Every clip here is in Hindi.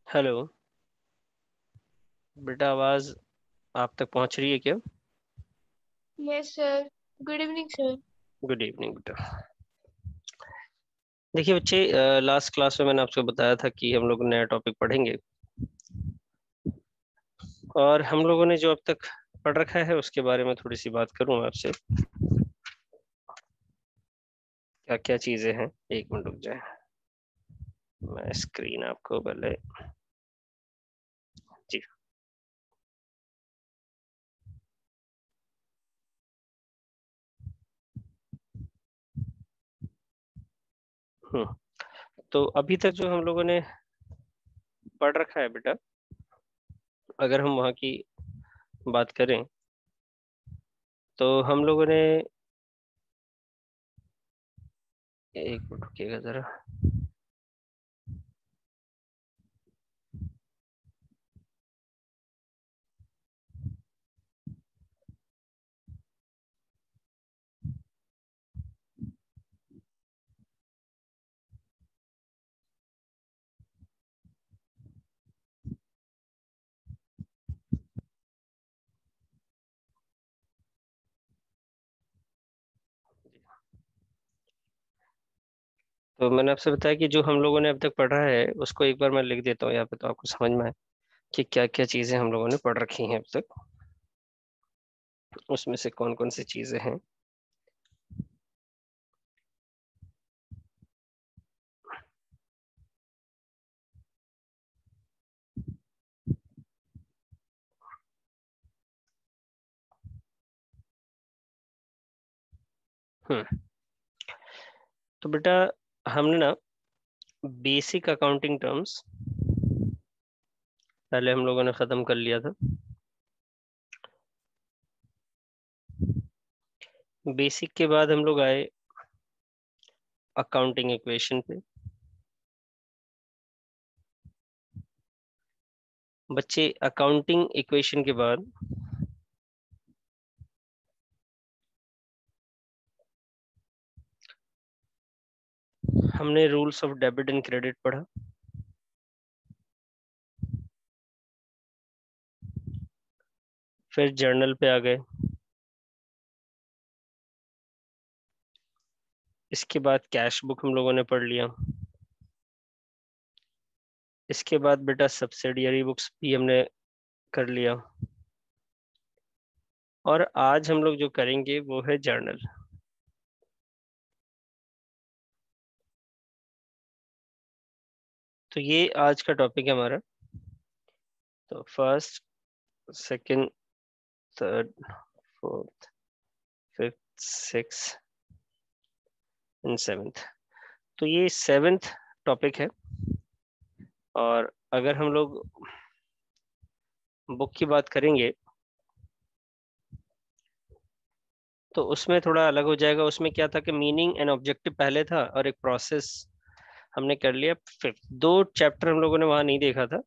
हेलो। बेटा आवाज आप तक पहुंच रही है क्या? Yes sir. Good evening sir. Good evening बेटा। देखिए बच्चे, लास्ट क्लास में मैंने आपको बताया था कि हम लोग नया टॉपिक पढ़ेंगे। और हम लोगों ने जो अब तक पढ़ रखा है उसके बारे में थोड़ी सी बात करूं आपसे। क्या क्या चीजें हैं, एक मिनट रुक जाए। मैं स्क्रीन आपको पहले। जी। हम्म। तो अभी तक जो हम लोगों ने पढ़ रखा है बेटा, अगर हम वहाँ की बात करें तो हम लोगों ने, एक मिनट रुकिएगा जरा। तो मैंने आपसे बताया कि जो हम लोगों ने अब तक पढ़ा है उसको एक बार मैं लिख देता हूँ यहाँ पे, तो आपको समझ में आए कि क्या क्या चीजें हम लोगों ने पढ़ रखी हैं अब तक, उसमें से कौन कौन सी चीजें हैं। हम्म। तो बेटा, हमने ना बेसिक अकाउंटिंग टर्म्स पहले हम लोगों ने खत्म कर लिया था। बेसिक के बाद हम लोग आए अकाउंटिंग इक्वेशन पे। बच्चे, अकाउंटिंग इक्वेशन के बाद हमने rules of debit and credit पढ़ा। फिर जर्नल पे आ गए। इसके बाद कैश बुक हम लोगों ने पढ़ लिया। इसके बाद बेटा सब्सिडियरी बुक्स भी हमने कर लिया। और आज हम लोग जो करेंगे वो है जर्नल। तो ये आज का टॉपिक है हमारा। तो first, second, third, fourth, fifth, six and seventh. तो ये सेवेंथ टॉपिक है। और अगर हम लोग बुक की बात करेंगे तो उसमें थोड़ा अलग हो जाएगा। उसमें क्या था कि मीनिंग एंड ऑब्जेक्टिव पहले था और एक प्रोसेस हमने कर लिया। फिफ्थ दो चैप्टर हम लोगों ने वहां नहीं देखा था।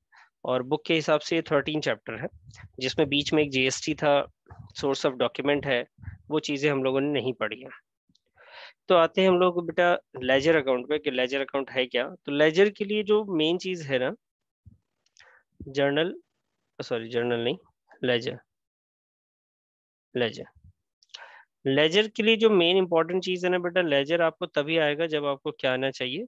और बुक के हिसाब से ये 13 चैप्टर है, जिसमें बीच में एक जीएसटी था, सोर्स ऑफ डॉक्यूमेंट है, वो चीजें हम लोगों ने नहीं पढ़ी है। तो आते हैं हम लोग बेटा लेजर अकाउंट पे कि लेजर अकाउंट है क्या। तो लेजर के लिए जो मेन चीज है ना, जर्नल, सॉरी जर्नल नहीं, लेजर। लेजर लेजर के लिए जो मेन इंपॉर्टेंट चीज है ना बेटा, लेजर आपको तभी आएगा जब आपको क्या आना चाहिए,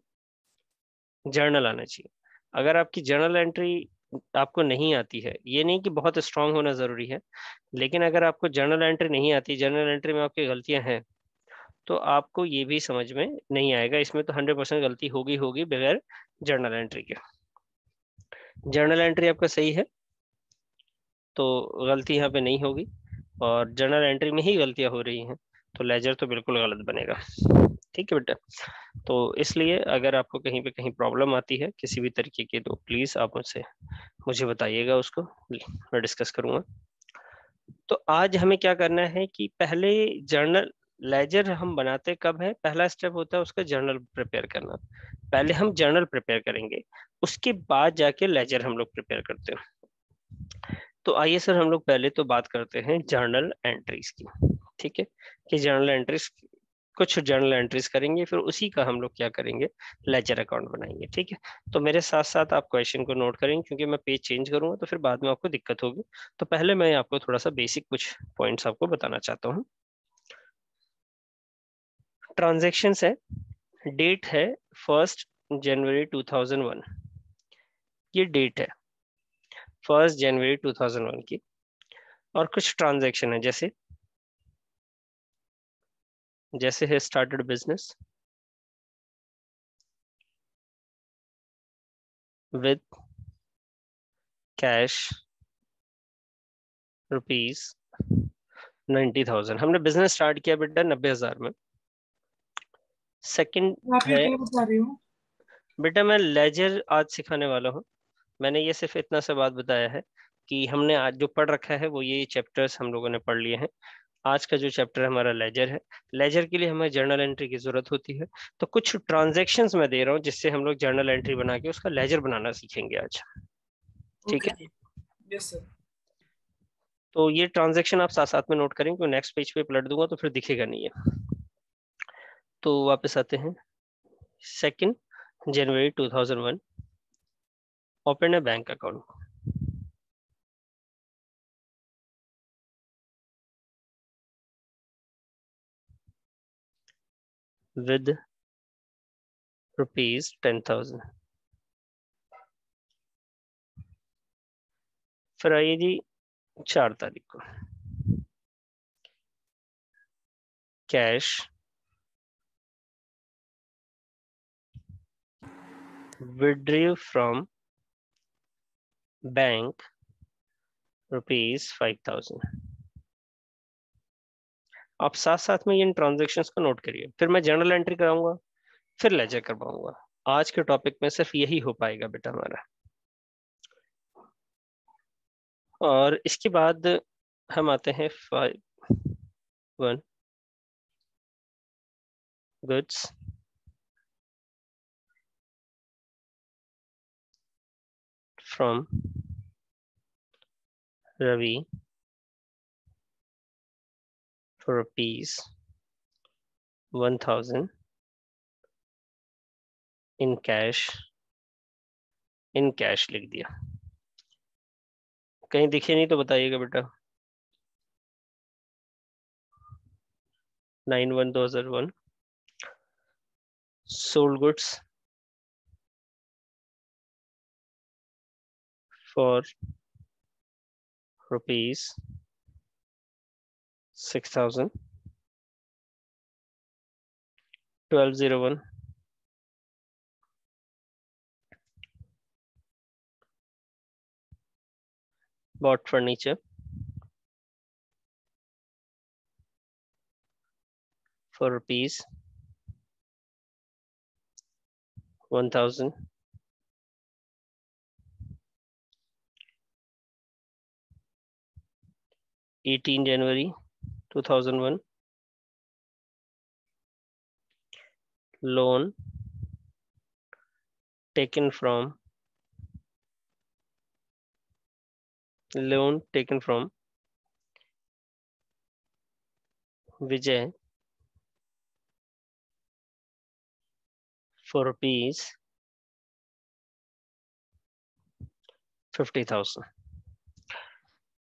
जर्नल आना चाहिए। अगर आपकी जर्नल एंट्री आपको नहीं आती है, ये नहीं कि बहुत स्ट्रांग होना जरूरी है, लेकिन अगर आपको जर्नल एंट्री नहीं आती, जर्नल एंट्री में आपकी गलतियां हैं, तो आपको ये भी समझ में नहीं आएगा। इसमें तो 100% गलती होगी होगी बगैर जर्नल एंट्री के। जर्नल एंट्री आपका सही है तो गलती यहाँ पे नहीं होगी, और जर्नल एंट्री में ही गलतियां हो रही हैं तो लेजर तो बिल्कुल गलत बनेगा। ठीक है बेटा। तो इसलिए अगर आपको कहीं पे कहीं प्रॉब्लम आती है किसी भी तरीके की, तो प्लीज आप मुझे बताइएगा, उसको मैं डिस्कस करूंगा। तो आज हमें क्या करना है कि पहले जर्नल, लेजर हम बनाते कब है, पहला स्टेप होता है उसका जर्नल प्रिपेयर करना। पहले हम जर्नल प्रिपेयर करेंगे, उसके बाद जाके लेजर हम लोग प्रिपेयर करते हैं। तो आइए सर, हम लोग पहले तो बात करते हैं जर्नल एंट्रीज की। ठीक है, कि जर्नल एंट्रीज कुछ जर्नल एंट्रीज करेंगे, फिर उसी का हम लोग क्या करेंगे, लेजर अकाउंट बनाएंगे। ठीक है, तो मेरे साथ साथ आप क्वेश्चन को नोट करेंगे, क्योंकि मैं पेज चेंज करूंगा तो फिर बाद में आपको दिक्कत होगी। तो पहले मैं आपको थोड़ा सा बेसिक कुछ पॉइंट्स आपको बताना चाहता हूँ। ट्रांजेक्शन्स है, डेट है 1 जनवरी 2001, ये डेट है 1 जनवरी 2001 की। और कुछ ट्रांजेक्शन है, जैसे जैसे है स्टार्टेड बिजनेस विद कैश ₹90,000। हमने बिजनेस स्टार्ट किया बेटा 90,000 में। सेकंड आप ये है क्या बता रहे हो? बेटा, मैं लेजर आज सिखाने वाला हूँ। मैंने ये सिर्फ इतना सा बात बताया है कि हमने आज जो पढ़ रखा है वो ये चैप्टर्स हम लोगों ने पढ़ लिए हैं। आज का जो चैप्टर हमारा लेजर है, लेजर के लिए हमें जर्नल एंट्री की जरूरत होती है। तो कुछ ट्रांजैक्शंस मैं दे रहा हूँ जिससे हम लोग जर्नल एंट्री बना के उसका लेजर बनाना सीखेंगे आज। ठीक ओके है, सर। Yes sir. तो ये ट्रांजैक्शन आप साथ साथ में नोट करेंगे, क्योंकि नेक्स्ट पेज पे पलट दूंगा तो फिर दिखेगा नहीं है। तो वापस आते हैं। 2 जनवरी 2001, open a bank account with ₹10,000। फिर आइए जी 4 तारीख को, कैश withdrew from बैंक ₹5,000। आप साथ साथ में इन ट्रांजेक्शन्स को नोट करिए, फिर मैं जर्नल एंट्री कराऊंगा, फिर लेजर करवाऊंगा। आज के टॉपिक में सिर्फ यही हो पाएगा बेटा हमारा। और इसके बाद हम आते हैं 5(1) goods from Ravi for ₹1,000 in cash, in cash लिख दिया। कहीं दिखे नहीं तो बताइएगा बेटा। 9/1/2001 sold goods for ₹6,000। 12/01 bought furniture for ₹1,000। 18 January 2001 loan taken from Vijay for ₹50,000।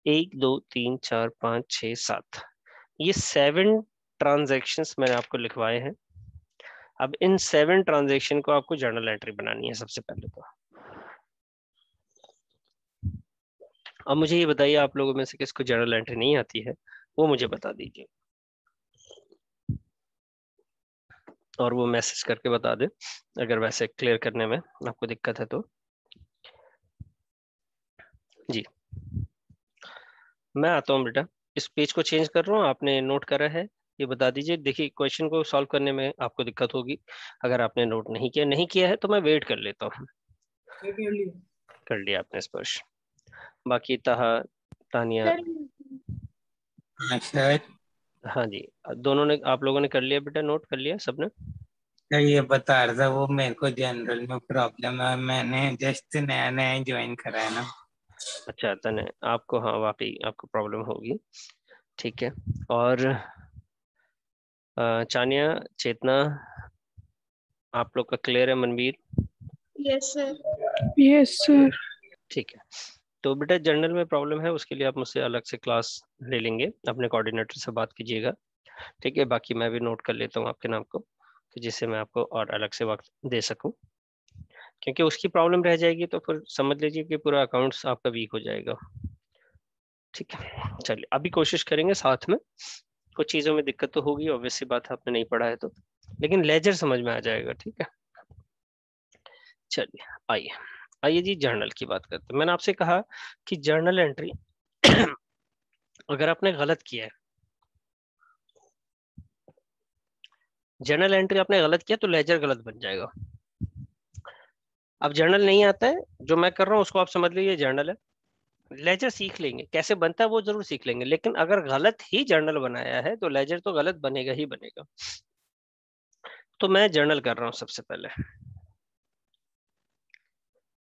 1 2 3 4 5 6 7, ये 7 ट्रांजैक्शंस मैंने आपको लिखवाए हैं। अब इन 7 ट्रांजैक्शन को आपको जर्नल एंट्री बनानी है सबसे पहले तो। अब मुझे ये बताइए, आप लोगों में से किसको जर्नल एंट्री नहीं आती है वो मुझे बता दीजिए, और वो मैसेज करके बता दे अगर वैसे क्लियर करने में आपको दिक्कत है तो। जी, मैं आता हूँ बेटा, इस पेज को चेंज कर रहा हूँ, आपने नोट करा है ये बता दीजिए। देखिए क्वेश्चन को सॉल्व करने में आपको दिक्कत होगी अगर आपने नोट नहीं किया है तो मैं वेट कर लेता हूँ। सर कर लिया। कर लिया आपने स्पर्श, बाकी ताहा, तानिया। सर हाँ सर। हाँ जी, दोनों ने, आप लोगों ने कर लिया बेटा, नोट कर लिया सबने। सर ये बता रहा था वो मेरे को जनरल में प्रॉब्लम है, मैंने जस्ट नया नया ज्वाइन करा है ना। अच्छा तने आपको, हाँ वाकई आपको प्रॉब्लम होगी। ठीक है, और चानिया, चेतना, आप लोग का क्लियर है? Manveer? Yes sir. Yes sir. ठीक है, तो बेटा जर्नल में प्रॉब्लम है, उसके लिए आप मुझसे अलग से क्लास ले लेंगे, अपने कोऑर्डिनेटर से बात कीजिएगा। ठीक है, बाकी मैं भी नोट कर लेता हूँ आपके नाम को, तो जिससे मैं आपको और अलग से वक्त दे सकूं, क्योंकि उसकी प्रॉब्लम रह जाएगी तो फिर समझ लीजिए कि पूरा अकाउंट्स आपका वीक हो जाएगा। ठीक है, चलिए अभी कोशिश करेंगे साथ में। कुछ चीज़ों में दिक्कत तो होगी, ऑब्वियस सी बात है, आपने नहीं पढ़ा है तो, लेकिन लेजर समझ में आ जाएगा। ठीक है, चलिए आइए आइए जी, जर्नल की बात करते हैं। मैंने आपसे कहा कि जर्नल एंट्री अगर आपने गलत किया है, जर्नल एंट्री आपने गलत किया तो लेजर गलत बन जाएगा। अब जर्नल नहीं आता है, जो मैं कर रहा हूँ उसको आप समझ लीजिए जर्नल है। लेजर सीख लेंगे, कैसे बनता है वो जरूर सीख लेंगे, लेकिन अगर गलत ही जर्नल बनाया है तो लेजर तो गलत बनेगा ही बनेगा। तो मैं जर्नल कर रहा हूँ सबसे पहले।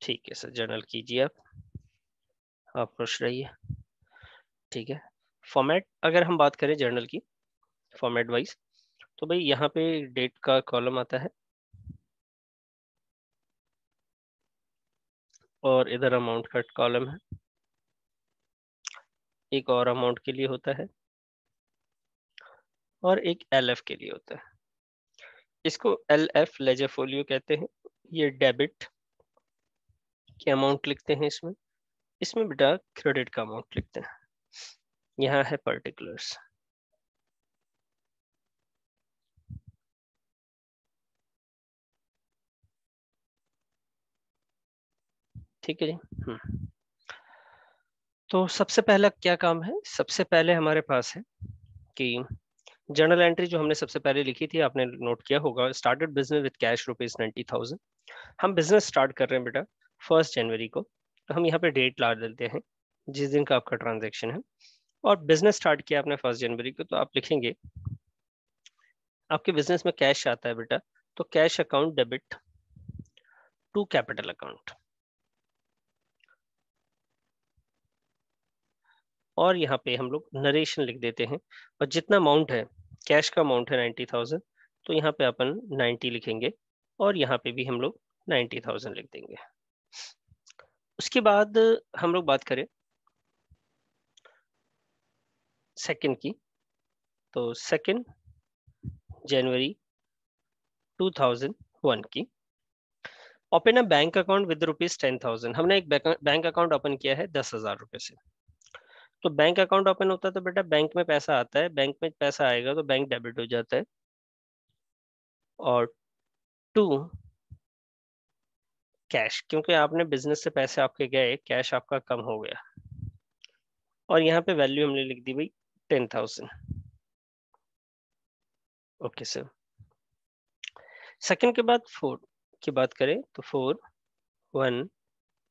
ठीक है सर, जर्नल कीजिए आप खुश रहिए। ठीक है, फॉर्मेट अगर हम बात करें जर्नल की फॉर्मेट वाइज, तो भाई यहाँ पे डेट का कॉलम आता है और इधर अमाउंट का कॉलम है, एक और अमाउंट के लिए होता है और एक LF के लिए होता है। इसको LF लेजर फोलियो कहते हैं। ये डेबिट के अमाउंट लिखते हैं इसमें, इसमें बेटा क्रेडिट का अमाउंट लिखते हैं। यहाँ है पर्टिकुलर्स। ठीक है जी। तो सबसे पहला क्या काम है, सबसे पहले हमारे पास है कि जर्नल एंट्री जो हमने सबसे पहले लिखी थी, आपने नोट किया होगा, स्टार्टेड बिजनेस विद कैश ₹90,000। हम बिजनेस स्टार्ट कर रहे हैं बेटा 1 जनवरी को, तो हम यहाँ पे डेट ला देते हैं जिस दिन का आपका ट्रांजैक्शन है, और बिजनेस स्टार्ट किया आपने 1 जनवरी को, तो आप लिखेंगे आपके बिजनेस में कैश आता है बेटा, तो cash account debit to capital account, और यहाँ पे हम लोग नरेशन लिख देते हैं, और जितना अमाउंट है, कैश का अमाउंट है 90,000, तो यहाँ पे अपन 90 लिखेंगे, और यहाँ पे भी हम लोग 90,000 लिख देंगे। उसके बाद हम लोग बात करें सेकंड की, तो 2 जनवरी 2001 की, open a bank account with ₹10,000। हमने एक बैंक अकाउंट ओपन किया है 10,000 रुपए से। तो बैंक अकाउंट ओपन होता है तो बेटा बैंक में पैसा आता है, बैंक में पैसा आएगा तो बैंक डेबिट हो जाता है, और टू कैश, क्योंकि आपने बिजनेस से पैसे आपके गए, कैश आपका कम हो गया, और यहाँ पे वैल्यू हमने लिख दी भाई 10,000। Okay sir. सेकंड के बाद 4 की बात करें तो 4, 1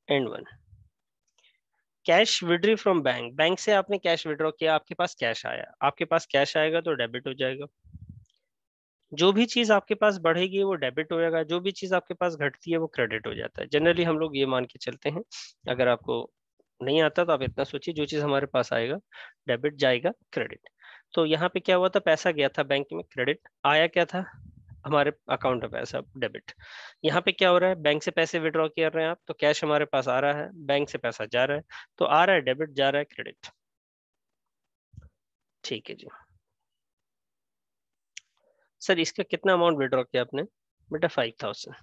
and 1। Cash withdraw from bank, bank से आपने कैश विड्रॉ किया, आपके पास कैश आया, आपके पास कैश आएगा तो डेबिट हो जाएगा। जो भी चीज आपके पास बढ़ेगी वो डेबिट हो जाएगा, जो भी चीज आपके पास घटती है वो क्रेडिट हो जाता है। जनरली हम लोग ये मान के चलते हैं, अगर आपको नहीं आता तो आप इतना सोचिए, जो चीज हमारे पास आएगा डेबिट जाएगा क्रेडिट। तो यहाँ पे क्या हुआ था, पैसा गया था बैंक में, क्रेडिट आया क्या था हमारे अकाउंट में पैसा, डेबिट। यहाँ पे क्या हो रहा है, बैंक से पैसे विड्रॉ कर रहे हैं आप, तो कैश हमारे पास आ रहा है, बैंक से पैसा जा रहा है, तो आ रहा है डेबिट, जा रहा है क्रेडिट। ठीक है जी सर, इसका कितना अमाउंट विड्रॉ किया आपने बेटा? 5,000।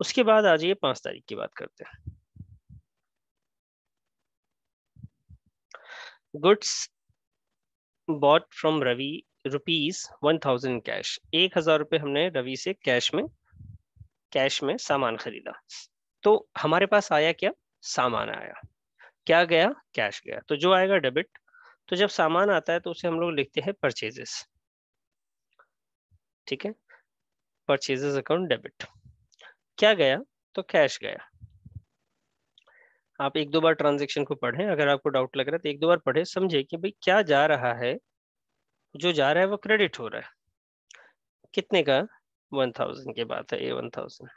उसके बाद आ जाइए 5 तारीख की बात करते हैं। Goods bought from Ravi ₹1,000 cash, 1,000 रुपये हमने रवि से कैश में सामान खरीदा। तो हमारे पास आया क्या, सामान आया, क्या गया, कैश गया, तो जो आएगा डेबिट। तो जब सामान आता है तो उसे हम लोग लिखते हैं परचेजेस। ठीक है, परचेजेस अकाउंट डेबिट। क्या गया, तो कैश गया। आप 1-2 बार ट्रांजेक्शन को पढ़ें, अगर आपको डाउट लग रहा है तो 1-2 बार पढ़े, समझे कि भाई क्या जा रहा है, जो जा रहा है वो क्रेडिट हो रहा है। कितने का, 1,000 की बात है, ये 1,000।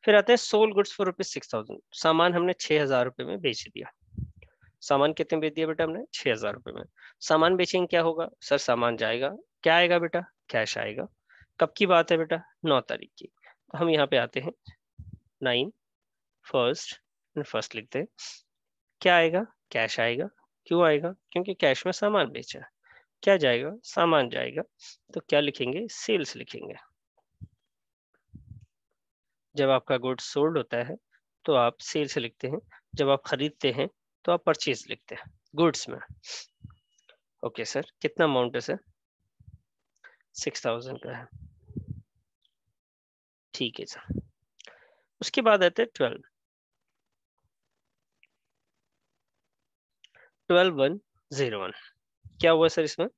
फिर आते हैं सोल्ड गुड्स फॉर ₹6,000, सामान हमने 6,000 रुपये में बेच दिया। सामान कितने बेच दिया बेटा हमने? 6,000 रुपये में। सामान बेचेंगे क्या होगा सर? सामान जाएगा, क्या आएगा बेटा? कैश आएगा। कब की बात है बेटा? 9 तारीख की। तो हम यहाँ पे आते हैं 9 फर्स्ट लिखते हैं। क्या आएगा? कैश आएगा। क्यों आएगा? क्योंकि कैश में सामान बेचा है। क्या जाएगा? सामान जाएगा। तो क्या लिखेंगे? सेल्स लिखेंगे। जब आपका गुड्स सोल्ड होता है तो आप सेल्स लिखते हैं, जब आप खरीदते हैं तो आप परचेज लिखते हैं गुड्स में। ओके सर, कितना अमाउंट है सर? 6,000 का है। ठीक है सर। उसके बाद आते हैं 12,101। क्या हुआ सर इसमें?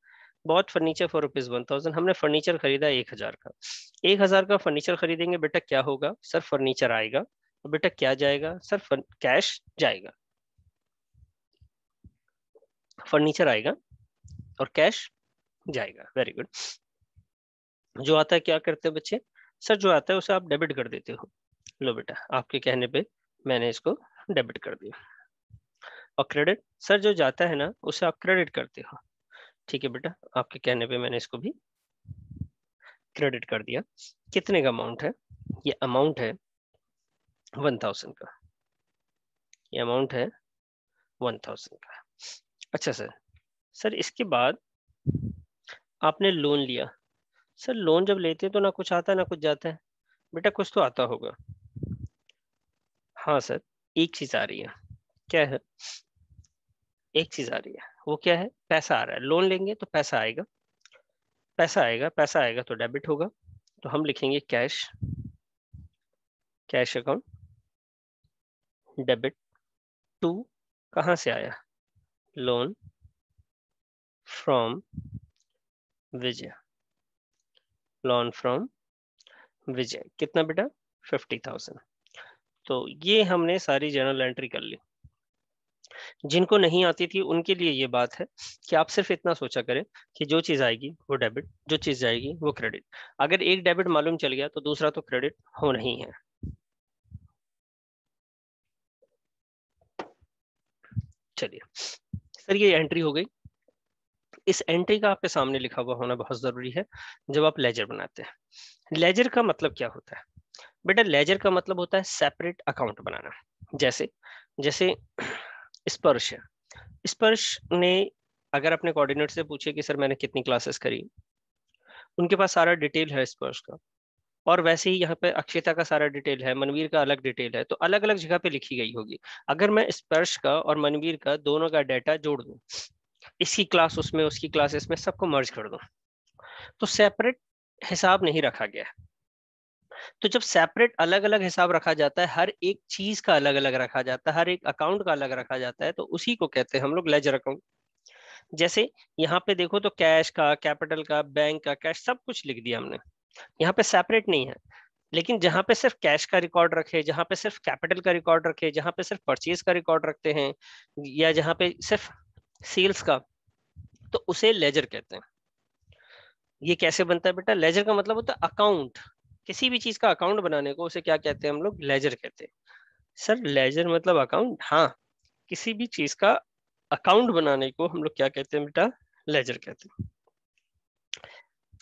बहुत फर्नीचर फॉर ₹1,000। हमने फर्नीचर खरीदा 1,000 का। 1,000 का फर्नीचर खरीदेंगे बेटा, क्या होगा सर? फर्नीचर आएगा। तो बेटा क्या जाएगा सर? कैश जाएगा। फर्नीचर आएगा और कैश जाएगा। Very good. जो आता है क्या करते हैं बच्चे? सर जो आता है उसे आप डेबिट कर देते हो। लो बेटा, आपके कहने पे मैंने इसको डेबिट कर दिया। और क्रेडिट सर जो जाता है ना उसे आप क्रेडिट करते हो। ठीक है बेटा, आपके कहने पे मैंने इसको भी क्रेडिट कर दिया। कितने का अमाउंट है? ये अमाउंट है 1,000 का। ये अमाउंट है 1,000 का। अच्छा सर, सर इसके बाद आपने लोन लिया। सर लोन जब लेते हैं तो ना कुछ आता है ना कुछ जाता है। बेटा कुछ तो आता होगा। हाँ सर, एक चीज आ रही है। क्या है? एक चीज आ रही है। वो क्या है? पैसा आ रहा है। लोन लेंगे तो पैसा आएगा। पैसा आएगा, पैसा आएगा तो डेबिट होगा। तो हम लिखेंगे cash, cash account debit to, कहाँ से आया? Loan from Vijay. Loan from Vijay कितना बेटा? 50,000। तो ये हमने सारी जर्नल एंट्री कर ली। जिनको नहीं आती थी उनके लिए ये बात है कि आप सिर्फ इतना सोचा करें कि जो चीज आएगी वो डेबिट, जो चीज जाएगी वो क्रेडिट। अगर एक डेबिट मालूम चल गया तो दूसरा तो क्रेडिट होना ही है। चलिए सर, ये एंट्री हो गई। इस एंट्री का आपके सामने लिखा हुआ होना बहुत जरूरी है जब आप लेजर बनाते हैं। लेजर का मतलब क्या होता है बेटा? लेजर का मतलब होता है सेपरेट अकाउंट बनाना। जैसे जैसे स्पर्श है। स्पर्श ने अगर अपने कोऑर्डिनेट से पूछे कि सर मैंने कितनी क्लासेस करी, उनके पास सारा डिटेल है स्पर्श का। और वैसे ही यहाँ पे अक्षिता का सारा डिटेल है, मनवीर का अलग डिटेल है, तो अलग अलग जगह पे लिखी गई होगी। अगर मैं स्पर्श का और मनवीर का दोनों का डाटा जोड़ दूं, इसकी क्लास उसमें उसकी क्लास इसमें, सबको मर्ज कर दूं, तो सेपरेट हिसाब नहीं रखा गया है। तो जब सेपरेट अलग अलग हिसाब रखा जाता है, हर एक चीज का अलग अलग रखा जाता है, हर एक अकाउंट का अलग रखा जाता है, तो उसी को कहते हैं हम लोग लेजर अकाउंट। जैसे यहाँ पे देखो तो कैश का, कैपिटल का, बैंक का, कैश सब कुछ लिख दिया हमने। यहाँ पे सेपरेट नहीं है। लेकिन जहां पे सिर्फ कैश का रिकॉर्ड रखे, जहां पे सिर्फ कैपिटल का रिकॉर्ड रखे, जहां पे सिर्फ परचेज का रिकॉर्ड रखते हैं, या जहां पे सिर्फ सेल्स का, तो उसे लेजर कहते हैं। ये कैसे बनता है बेटा? लेजर का मतलब होता है अकाउंट। किसी भी चीज का अकाउंट बनाने को उसे क्या कहते हैं हम लोग? लेजर कहते हैं। सर लेजर मतलब अकाउंट? हाँ, किसी भी चीज का अकाउंट बनाने को हम लोग क्या कहते हैं बेटा? लेजर कहते हैं।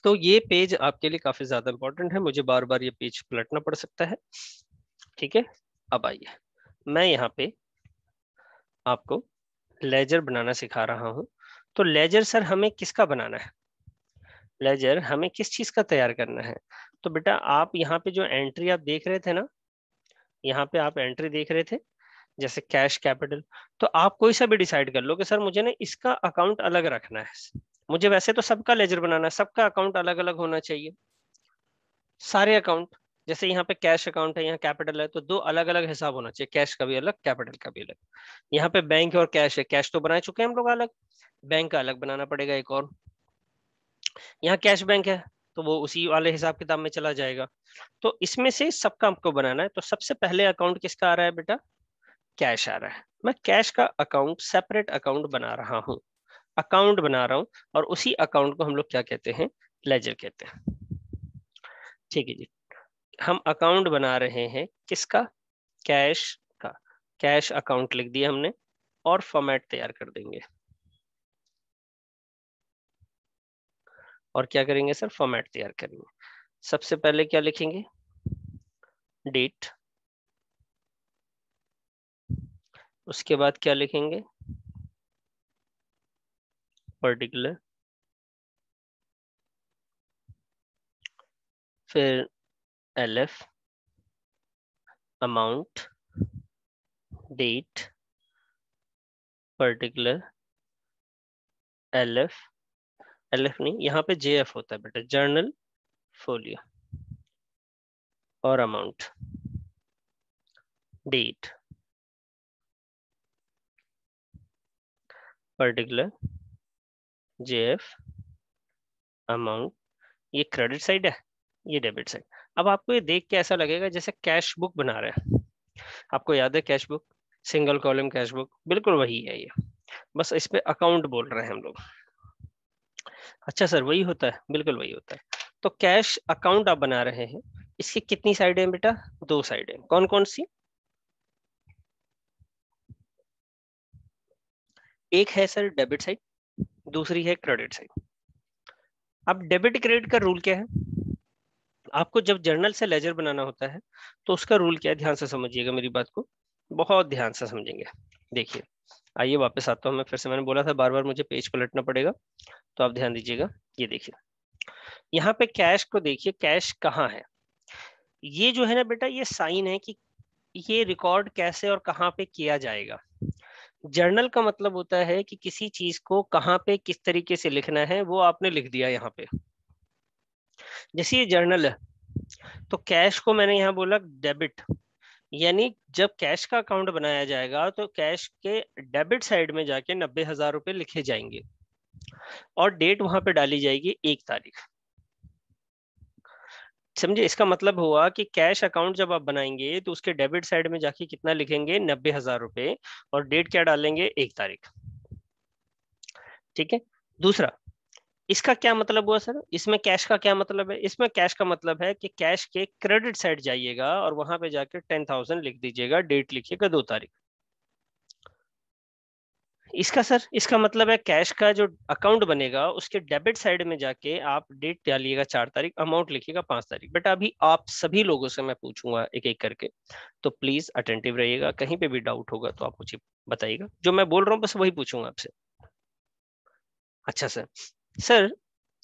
तो ये पेज आपके लिए काफी ज्यादा इंपॉर्टेंट है, मुझे बार बार ये पेज पलटना पड़ सकता है। ठीक है, अब आइए मैं यहाँ पे आपको लेजर बनाना सिखा रहा हूं। तो लेजर सर हमें किसका बनाना है? लेजर हमें किस चीज का तैयार करना है? तो बेटा आप यहाँ पे जो एंट्री आप देख रहे थे ना, यहाँ पे आप एंट्री देख रहे थे जैसे कैश, कैपिटल, तो आप कोई सा भी डिसाइड कर लो कि सर मुझे ना इसका अकाउंट अलग रखना है। मुझे वैसे तो सबका लेजर बनाना है, सबका अकाउंट अलग अलग होना चाहिए, सारे अकाउंट। जैसे यहाँ पे कैश अकाउंट है, यहाँ कैपिटल है, तो दो अलग अलग हिसाब होना चाहिए, कैश का भी अलग, कैपिटल का भी अलग। यहाँ पे बैंक और कैश है, कैश तो बना चुके हैं हम लोग अलग, बैंक का अलग बनाना पड़ेगा एक और। यहाँ कैश बैंक है तो वो उसी वाले हिसाब किताब में चला जाएगा। तो इसमें से सबका आपको बनाना है। तो सबसे पहले अकाउंट किसका आ रहा है बेटा? कैश आ रहा है। मैं कैश का अकाउंट, सेपरेट अकाउंट बना रहा हूँ, अकाउंट बना रहा हूँ, और उसी अकाउंट को हम लोग क्या कहते हैं? लेजर कहते हैं। ठीक है जी, हम अकाउंट बना रहे हैं किसका? कैश का। कैश अकाउंट लिख दिया हमने। और फॉर्मेट तैयार कर देंगे। और क्या करेंगे सर? फॉर्मेट तैयार करेंगे। सबसे पहले क्या लिखेंगे? डेट। उसके बाद क्या लिखेंगे? पर्टिकुलर। फिर LF, amount, date, particular, LF, नहीं, यहाँ पे JF होता है बेटा, जर्नल फोलियो, और amount, date, particular, JF, amount. ये क्रेडिट साइड है, ये डेबिट साइड। अब आपको ये देख के ऐसा लगेगा जैसे कैश बुक बना रहे हैं। आपको याद है cash book, single column cash book? बिल्कुल वही है ये, बस इस पे अकाउंट बोल रहे हैं हम लोग। अच्छा सर, वही होता है? बिल्कुल वही होता है। तो कैश अकाउंट आप बना रहे हैं, इसकी कितनी साइड है बेटा? 2 साइड है। कौन कौन सी? एक है सर डेबिट साइड, दूसरी है क्रेडिट साइड। अब डेबिट क्रेडिट का रूल क्या है? आपको जब जर्नल से लेजर बनाना होता है तो उसका रूल क्या है? ध्यान से समझिएगा मेरी बात को, बहुत ध्यान से समझेंगे। देखिए, आइए वापस आता हूँ मैं फिर से। मैंने बोला था बार बार मुझे पेज पलटना पड़ेगा, तो आप ध्यान दीजिएगा। ये देखिए, यहाँ पे कैश को देखिए, कैश कहाँ है? ये जो है ना बेटा, ये साइन है कि ये रिकॉर्ड कैसे और कहाँ पे किया जाएगा। जर्नल का मतलब होता है कि किसी चीज को कहाँ पे किस तरीके से लिखना है, वो आपने लिख दिया यहाँ पे। जैसे ये जर्नल है, तो कैश को मैंने यहाँ बोला डेबिट, यानी जब कैश का अकाउंट बनाया जाएगा तो कैश के डेबिट साइड में जाके 90,000 रुपए लिखे जाएंगे, और डेट वहां पे डाली जाएगी 1 तारीख। समझे? इसका मतलब हुआ कि कैश अकाउंट जब आप बनाएंगे तो उसके डेबिट साइड में जाके कितना लिखेंगे? 90,000 रुपए, और डेट क्या डालेंगे? 1 तारीख। ठीक है। दूसरा, इसका क्या मतलब हुआ सर? इसमें कैश का क्या मतलब है? इसमें कैश का मतलब है कि कैश के क्रेडिट साइड जाइएगा और वहां पे जाके 10,000 लिख दीजिएगा, डेट लिखिएगा 2 तारीख। इसका सर, इसका मतलब है कैश का जो अकाउंट बनेगा उसके डेबिट साइड में जाके आप डेट डालिएगा 4 तारीख, अमाउंट लिखिएगा 5 तारीख। बेटा अभी आप सभी लोगों से मैं पूछूंगा एक एक करके, तो प्लीज अटेंटिव रहिएगा। कहीं पे भी डाउट होगा तो आप मुझे बताइएगा, जो मैं बोल रहा हूँ बस वही पूछूंगा आपसे। अच्छा सर, सर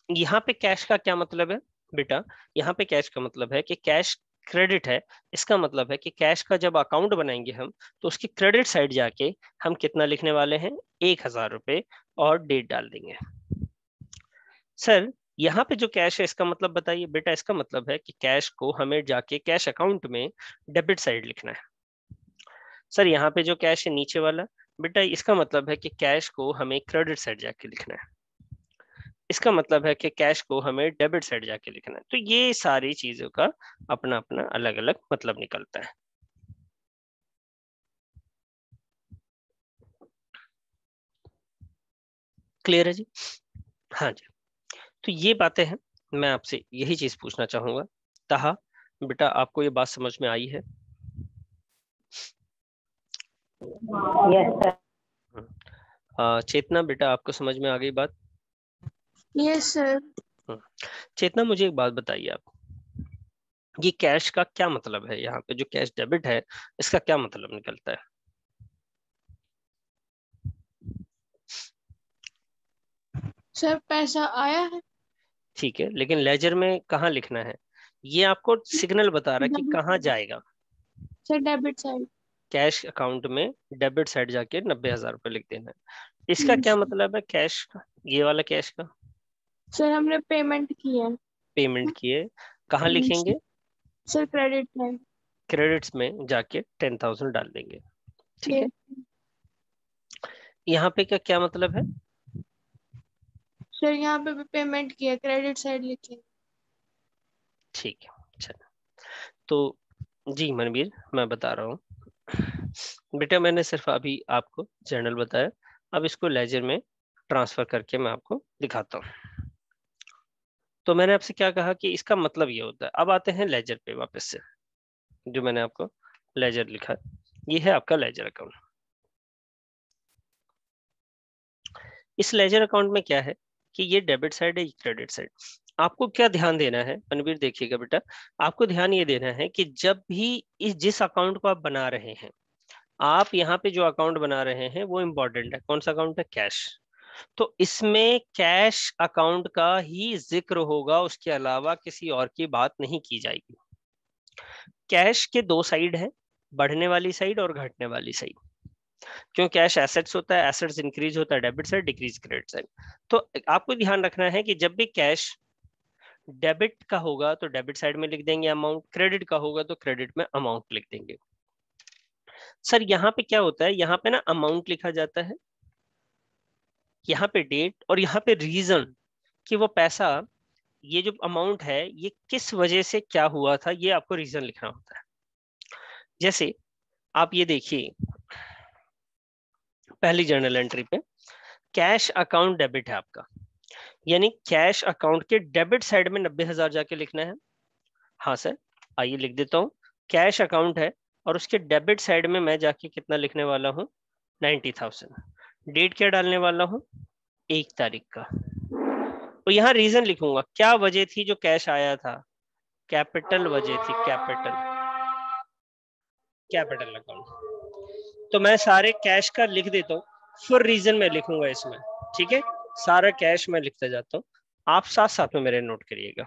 यहाँ पे कैश का क्या मतलब है? बेटा यहाँ पे कैश का मतलब है कि कैश क्रेडिट है। इसका मतलब है कि कैश का जब अकाउंट बनाएंगे हम, तो उसकी क्रेडिट साइड जाके हम कितना लिखने वाले हैं? 1,000 रुपए, और डेट डाल देंगे। सर यहाँ पे जो कैश है इसका मतलब बताइए। बेटा इसका मतलब है कि कैश को हमें जाके कैश अकाउंट में डेबिट साइड लिखना है। सर यहाँ पे जो कैश है नीचे वाला, बेटा इसका मतलब है कि कैश को हमें क्रेडिट साइड जाके लिखना है। इसका मतलब है कि कैश को हमें डेबिट साइड जाके लिखना है। तो ये सारी चीजों का अपना अपना अलग अलग मतलब निकलता है। क्लियर है जी? हाँ जी। तो ये बातें हैं, मैं आपसे यही चीज पूछना चाहूंगा। ताहा बेटा, आपको ये बात समझ में आई है? Yes sir. चेतना बेटा, आपको समझ में आ गई बात? Yes sir. चेतना मुझे एक बात बताइए आप, ये कैश का क्या मतलब है? यहाँ पे जो कैश डेबिट है इसका क्या मतलब निकलता है? सर पैसा आया है। ठीक है, लेकिन लेजर में कहाँ लिखना है? ये आपको सिग्नल बता रहा है कि कहाँ जाएगा। Sir debit side. Cash account में डेबिट साइड जाके 90,000 रुपए लिख देना है। इसका क्या मतलब है कैश का? ये वाला कैश का सर हमने पेमेंट की है। पेमेंट किए, कहाँ लिखेंगे? Sir credit side. क्रेडिट्स में जाके 10,000 डाल देंगे। ठीक है। ये यहाँ पे क्या क्या मतलब है? सर यहाँ पे भी पेमेंट की है, क्रेडिट साइड लिखे। ठीक है, चलो। तो जी मनवीर, मैं बता रहा हूँ बेटा, मैंने सिर्फ अभी आपको जर्नल बताया, अब इसको लेजर में ट्रांसफर करके मैं आपको दिखाता हूँ। तो मैंने आपसे क्या कहा कि इसका मतलब ये होता है। अब आते हैं लेजर पे वापस से, जो मैंने आपको लेजर लिखा है, ये है आपका लेजर अकाउंट। इस लेजर अकाउंट में क्या है कि ये डेबिट साइड है, ये क्रेडिट साइड। आपको क्या ध्यान देना है मनवीर, देखिएगा बेटा, आपको ध्यान ये देना है कि जब भी जिस अकाउंट को आप बना रहे हैं, आप यहाँ पे जो अकाउंट बना रहे हैं वो इम्पोर्टेंट है। कौन सा अकाउंट है? कैश। तो इसमें कैश अकाउंट का ही जिक्र होगा, उसके अलावा किसी और की बात नहीं की जाएगी। कैश के दो साइड है, बढ़ने वाली साइड और घटने वाली साइड। क्यों? कैश एसेट्स होता है, एसेट्स इंक्रीज होता है debit side, decrease credit side. तो आपको ध्यान रखना है कि जब भी कैश डेबिट का होगा तो डेबिट साइड में लिख देंगे अमाउंट, क्रेडिट का होगा तो क्रेडिट में अमाउंट लिख देंगे। सर यहाँ पे क्या होता है, यहाँ पे ना अमाउंट लिखा जाता है, यहाँ पे डेट और यहाँ पे रीजन कि वो पैसा, ये जो अमाउंट है ये किस वजह से क्या हुआ था, ये आपको रीजन लिखना होता है। जैसे आप ये देखिए पहली जर्नल एंट्री पे कैश अकाउंट डेबिट है आपका, यानी कैश अकाउंट के डेबिट साइड में 90,000 जाके लिखना है। हाँ सर, आइए लिख देता हूँ, कैश अकाउंट है और उसके डेबिट साइड में मैं जाके कितना लिखने वाला हूँ? 90,000। डेट क्या डालने वाला हूँ? 1 तारीख का। तो यहाँ रीजन लिखूंगा, क्या वजह थी जो कैश आया था? कैपिटल वजह थी, कैपिटल अकाउंट। तो मैं सारे कैश का लिख देता हूँ, फिर रीजन मैं लिखूंगा इसमें, ठीक है? सारा कैश मैं लिखता जाता हूँ, आप साथ साथ में मेरे नोट करिएगा।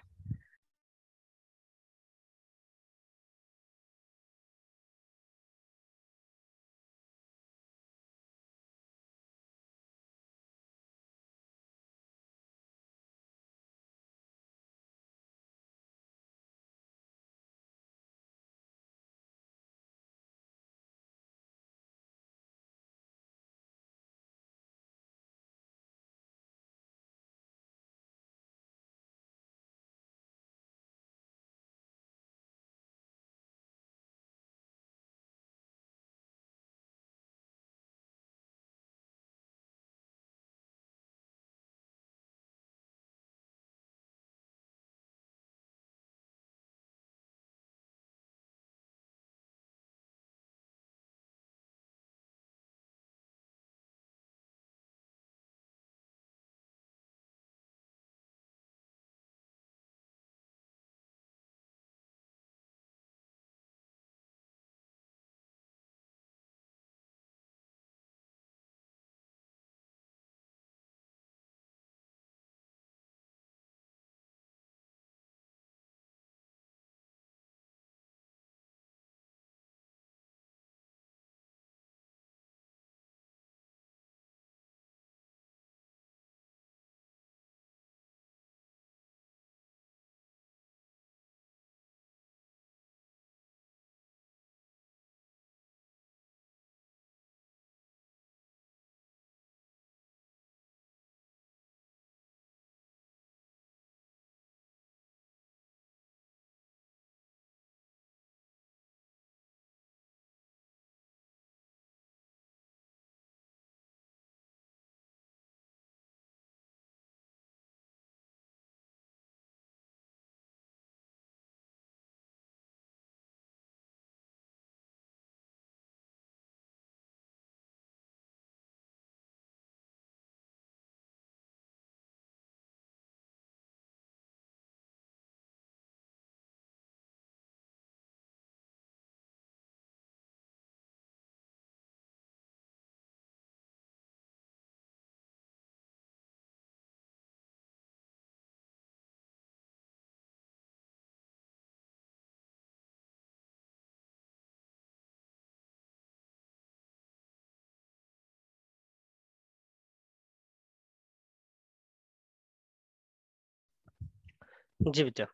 जी बेटा,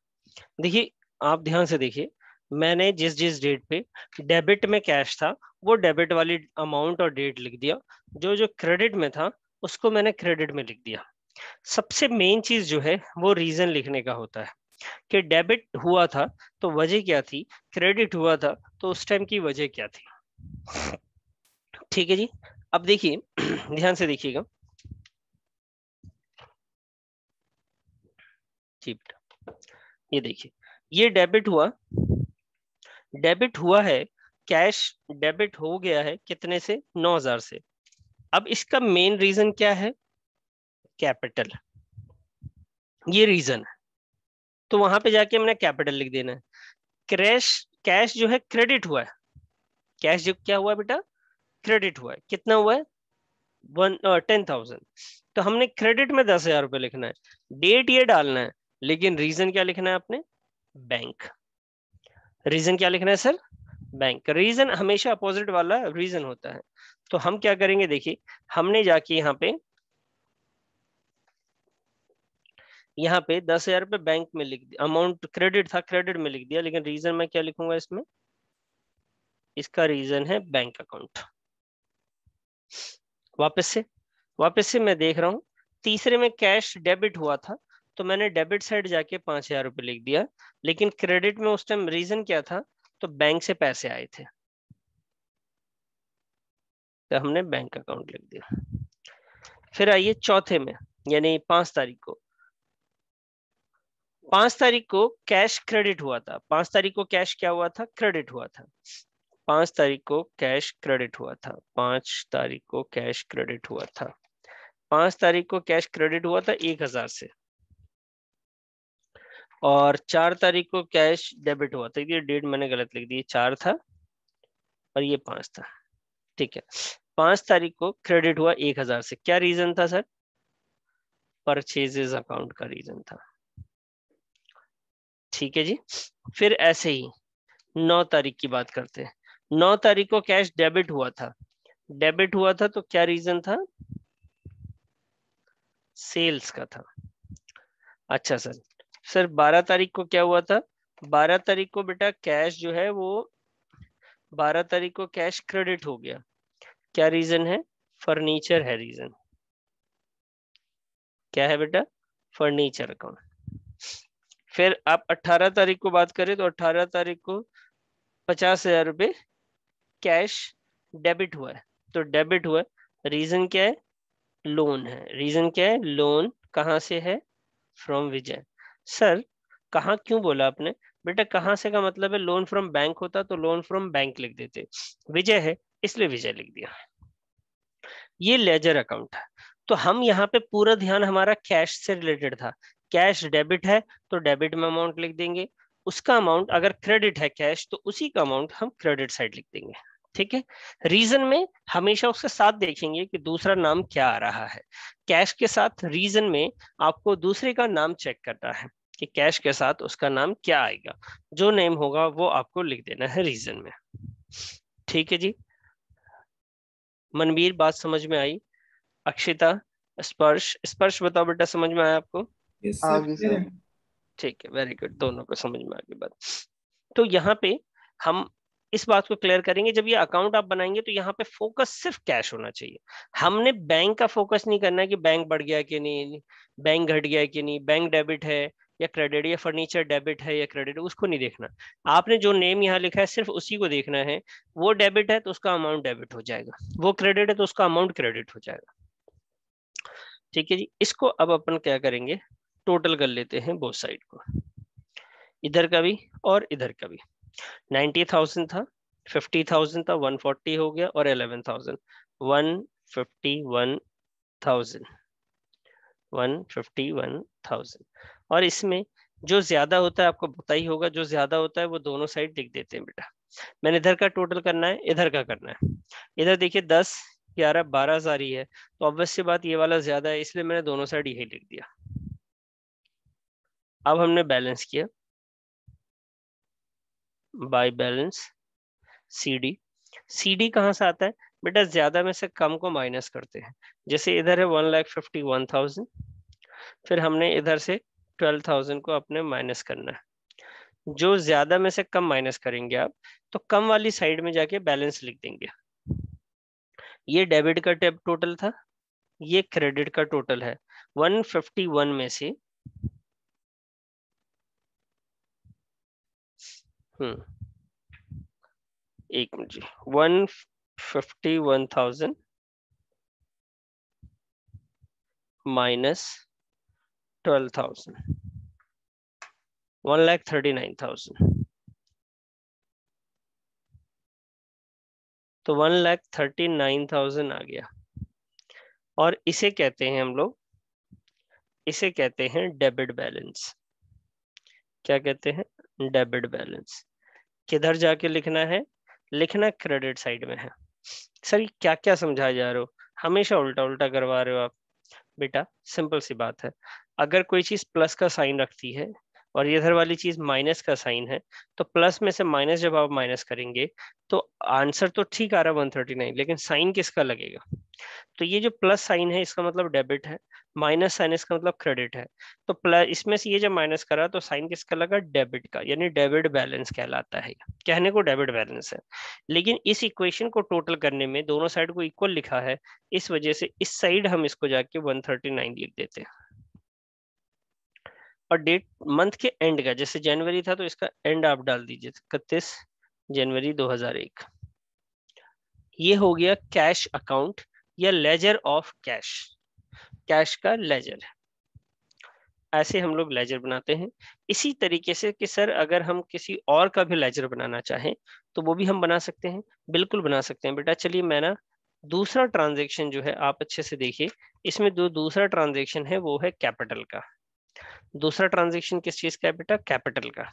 देखिए आप ध्यान से देखिए, मैंने जिस जिस डेट पे डेबिट में कैश था वो डेबिट वाली अमाउंट और डेट लिख दिया, जो जो क्रेडिट में था उसको मैंने क्रेडिट में लिख दिया। सबसे मेन चीज जो है वो रीजन लिखने का होता है कि डेबिट हुआ था तो वजह क्या थी, क्रेडिट हुआ था तो उस टाइम की वजह क्या थी। ठीक है जी, अब देखिए ध्यान से देखिएगा जी बेटा, ये देखिए ये डेबिट हुआ है, कैश डेबिट हो गया है कितने से? 9,000 से। अब इसका मेन रीजन क्या है? कैपिटल, ये रीजन है, तो वहां पे जाके हमने कैपिटल लिख देना है। कैश जो है क्रेडिट हुआ है, कैश जो क्या हुआ है बेटा, क्रेडिट हुआ है, कितना हुआ है 10,000, तो हमने क्रेडिट में 10,000 रुपये लिखना है, डेट ये डालना है, लेकिन रीजन क्या लिखना है आपने, बैंक। रीजन क्या लिखना है सर, बैंक। रीजन हमेशा अपोजिट वाला रीजन होता है। तो हम क्या करेंगे, देखिए हमने जाके यहाँ पे 10,000 रुपये बैंक में लिख दिया, अमाउंट क्रेडिट था मैं लिख दिया, लेकिन रीजन मैं क्या लिखूंगा इसमें, इसका रीजन है बैंक अकाउंट। वापस से मैं देख रहा हूँ, तीसरे में कैश डेबिट हुआ था, तो मैंने डेबिट साइड जाके 5,000 रुपये लिख दिया, लेकिन क्रेडिट में उस टाइम रीजन क्या था, तो बैंक से पैसे आए थे, तो हमने बैंक अकाउंट लिख दिया। फिर आइए चौथे में, यानी 5 तारीख को, 5 तारीख को कैश क्रेडिट हुआ था, 5 तारीख को कैश क्या हुआ था, क्रेडिट हुआ था, 5 तारीख को कैश क्रेडिट हुआ था, 5 तारीख को कैश क्रेडिट हुआ था, 5 तारीख को कैश क्रेडिट हुआ था 1,000 से, और 4 तारीख को कैश डेबिट हुआ था, ये डेट मैंने गलत लिख दी, 4 था और ये 5 था, ठीक है। 5 तारीख को क्रेडिट हुआ 1,000 से, क्या रीजन था सर, परचेजेस अकाउंट का रीजन था, ठीक है जी। फिर ऐसे ही 9 तारीख की बात करते हैं, 9 तारीख को कैश डेबिट हुआ था, तो क्या रीजन था, सेल्स का था। अच्छा सर 12 तारीख को क्या हुआ था, 12 तारीख को बेटा कैश जो है वो 12 तारीख को कैश क्रेडिट हो गया, क्या रीजन है, फर्नीचर है रीजन, क्या है बेटा, फर्नीचर अकाउंट। फिर आप 18 तारीख को बात करें, तो 18 तारीख को 50,000 रुपये कैश डेबिट हुआ है, तो डेबिट हुआ है, रीजन क्या है, लोन है, रीजन क्या है, लोन कहाँ से है, फ्रॉम विजय। सर कहाँ क्यों बोला आपने, बेटा कहाँ से का मतलब है, लोन फ्रॉम बैंक होता तो लोन फ्रॉम बैंक लिख देते, विजय है इसलिए विजय लिख दिया। ये लेजर अकाउंट है, तो हम यहाँ पे पूरा ध्यान हमारा कैश से रिलेटेड था, कैश डेबिट है तो डेबिट में अमाउंट लिख देंगे, उसका अमाउंट अगर क्रेडिट है कैश तो उसी का अमाउंट हम क्रेडिट साइड लिख देंगे, ठीक है। रीजन में हमेशा उसके साथ देखेंगे कि दूसरा नाम क्या आ रहा है, कैश के साथ रीजन में आपको दूसरे का नाम चेक करना है कि कैश के साथ उसका नाम क्या आएगा, जो नेम होगा वो आपको लिख देना है रीजन में, ठीक है जी। मनवीर बात समझ में आई, अक्षिता, स्पर्श बताओ बेटा, समझ में आया आपको, यस आगे सर। सर। ठीक है, वेरी गुड, दोनों को समझ में आ गई बात। तो यहाँ पे हम इस बात को क्लियर करेंगे, जब ये अकाउंट आप बनाएंगे तो यहाँ पे फोकस सिर्फ कैश होना चाहिए, हमने बैंक का फोकस नहीं करना है कि बैंक बढ़ गया कि नहीं, बैंक घट गया कि नहीं, बैंक डेबिट है या क्रेडिट, या फर्नीचर डेबिट है या क्रेडिट, उसको नहीं देखना, आपने जो नेम यहाँ लिखा है सिर्फ उसी को देखना है, वो डेबिट है तो उसका अमाउंट डेबिट हो जाएगा, वो क्रेडिट है तो उसका अमाउंट क्रेडिट हो जाएगा, ठीक है जी। इसको अब अपन क्या करेंगे, टोटल कर लेते हैं बोथ साइड को, इधर का भी और इधर का भी। 90,000 था, 50,000 था, 140 हो गया और 11,000, 151,000, 151,000। और इसमें जो ज्यादा होता है आपको पता ही होगा, जो ज्यादा होता है वो दोनों साइड लिख देते हैं बेटा। मैंने इधर का टोटल करना है, इधर का करना है, इधर देखिए 10, 11, 12,000 ही है, तो ऑब्वियस सी बात ये वाला ज्यादा है, इसलिए मैंने दोनों साइड यही लिख दिया। अब हमने बैलेंस किया बाय बैलेंस, सीडी कहाँ से आता है बेटा, ज्यादा में से कम को माइनस करते हैं, जैसे इधर है 1,51,000, फिर हमने इधर से 12,000 को अपने माइनस करना है, जो ज्यादा में से कम माइनस करेंगे आप, तो कम वाली साइड में जाके बैलेंस लिख देंगे। ये डेबिट का टोटल था, ये क्रेडिट का टोटल है, 151 में से एक मिनट जी, 151,000 माइनस 12,000, 1,39,000, तो 1,39,000 आ गया, और इसे कहते हैं हम लोग इसे कहते हैं डेबिट बैलेंस। क्या कहते हैं? Debit balance. किधर जाके लिखना है? लिखना क्रेडिट साइड में है। सर ये क्या क्या समझाया जा रहे हो, हमेशा उल्टा उल्टा करवा रहे हो आप। बेटा सिंपल सी बात है, अगर कोई चीज प्लस का साइन रखती है और इधर वाली चीज माइनस का साइन है, तो प्लस में से माइनस जब आप माइनस करेंगे तो आंसर तो ठीक आ रहा है 139, लेकिन साइन किसका लगेगा? तो ये जो प्लस साइन है इसका मतलब डेबिट है, माइनस साइन इसका मतलब क्रेडिट है। तो प्लस इसमें से ये जब माइनस करा तो साइन किसका लगा? डेबिट का, यानी डेबिट बैलेंस कहलाता है। कहने को डेबिट बैलेंस है, लेकिन इस इक्वेशन को टोटल करने में दोनों साइड को इक्वल लिखा है, इस वजह से इस साइड हम इसको जाके 139 लिख देते हैं। और डेट मंथ के एंड का, जैसे जनवरी था तो इसका एंड आप डाल दीजिए 31 जनवरी 2001। ये हो गया कैश अकाउंट या लेजर ऑफ कैश, कैश का लेजर। ऐसे हम लोग लेजर बनाते हैं। इसी तरीके से कि सर अगर हम किसी और का भी लेजर बनाना चाहें तो वो भी हम बना सकते हैं, बिल्कुल बना सकते हैं बेटा। चलिए मैं ना दूसरा ट्रांजैक्शन जो है आप अच्छे से देखिए, इसमें दूसरा ट्रांजैक्शन है वो है कैपिटल का। दूसरा ट्रांजैक्शन किस चीज का है बेटा? कैपिटल का।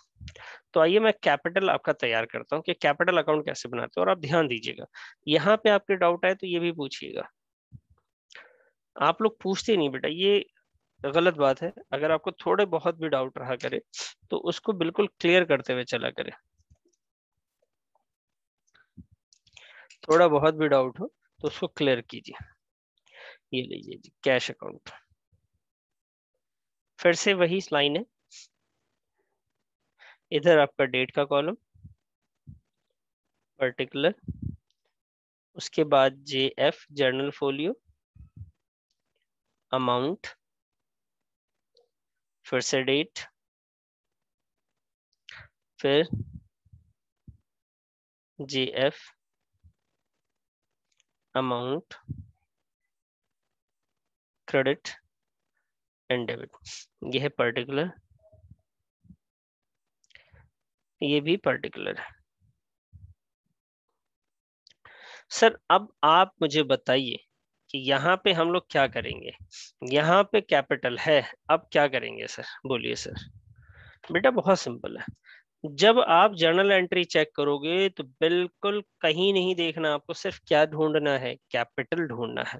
तो आइए मैं कैपिटल आपका तैयार करता हूँ कि कैपिटल अकाउंट कैसे बनाते हैं। और आप ध्यान दीजिएगा, यहाँ पे आपके डाउट आए तो ये भी पूछिएगा। आप लोग पूछते नहीं बेटा, ये गलत बात है। अगर आपको थोड़े बहुत भी डाउट रहा करे तो उसको बिल्कुल क्लियर करते हुए चला करे। थोड़ा बहुत भी डाउट हो तो उसको क्लियर कीजिए। ये लीजिए जी कैश अकाउंट, फिर से वही लाइन है। इधर आपका डेट का कॉलम, पर्टिकुलर, उसके बाद JF जर्नल फोलियो, अमाउंट, फिर से डेट, फिर JF amount, credit and debit. ये है पर्टिकुलर, ये भी पर्टिकुलर है। सर अब आप मुझे बताइए कि यहाँ पे हम लोग क्या करेंगे? यहाँ पे कैपिटल है, अब क्या करेंगे सर? बोलिए सर। बेटा बहुत सिंपल है, जब आप जर्नल एंट्री चेक करोगे तो बिल्कुल कहीं नहीं देखना, आपको सिर्फ क्या ढूंढना है? कैपिटल ढूंढना है।